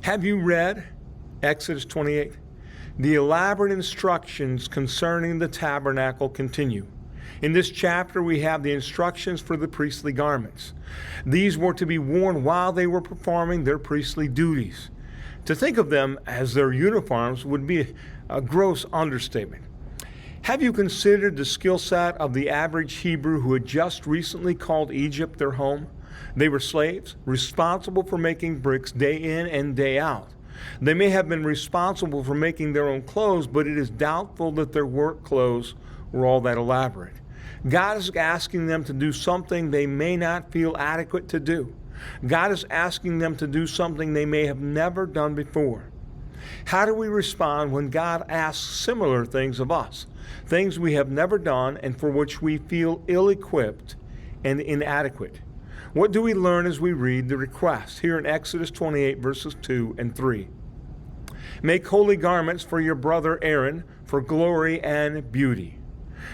Have you read Exodus 28? The elaborate instructions concerning the tabernacle continue. In this chapter, we have the instructions for the priestly garments. These were to be worn while they were performing their priestly duties. To think of them as their uniforms would be a gross understatement. Have you considered the skill set of the average Hebrew who had just recently called Egypt their home? They were slaves, responsible for making bricks day in and day out. They may have been responsible for making their own clothes, but it is doubtful that their work clothes were all that elaborate. God is asking them to do something they may not feel adequate to do. God is asking them to do something they may have never done before. How do we respond when God asks similar things of us? Things we have never done and for which we feel ill-equipped and inadequate. What do we learn as we read the request? Here in Exodus 28, verses 2 and 3. Make holy garments for your brother Aaron for glory and beauty.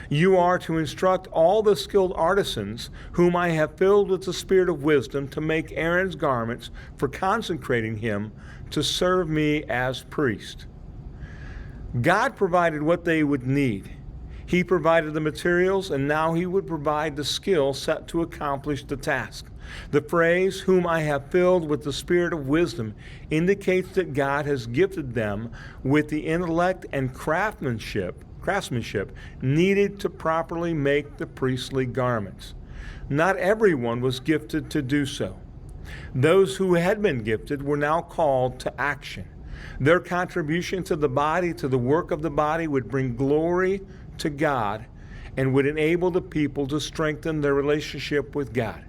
You are to instruct all the skilled artisans whom I have filled with the spirit of wisdom to make Aaron's garments for consecrating him to serve me as priest. God provided what they would need. He provided the materials, and now he would provide the skill set to accomplish the task. The phrase, whom I have filled with the spirit of wisdom, indicates that God has gifted them with the intellect and craftsmanship needed to properly make the priestly garments. Not everyone was gifted to do so. Those who had been gifted were now called to action. Their contribution to the body, to the work of the body, would bring glory to God and would enable the people to strengthen their relationship with God.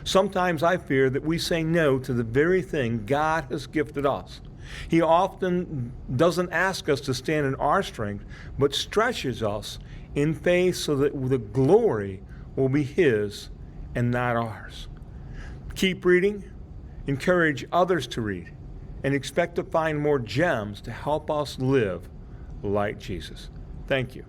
Sometimes I fear that we say no to the very thing God has gifted us. He often doesn't ask us to stand in our strength, but stretches us in faith so that the glory will be His and not ours. Keep reading, encourage others to read, and expect to find more gems to help us live like Jesus. Thank you.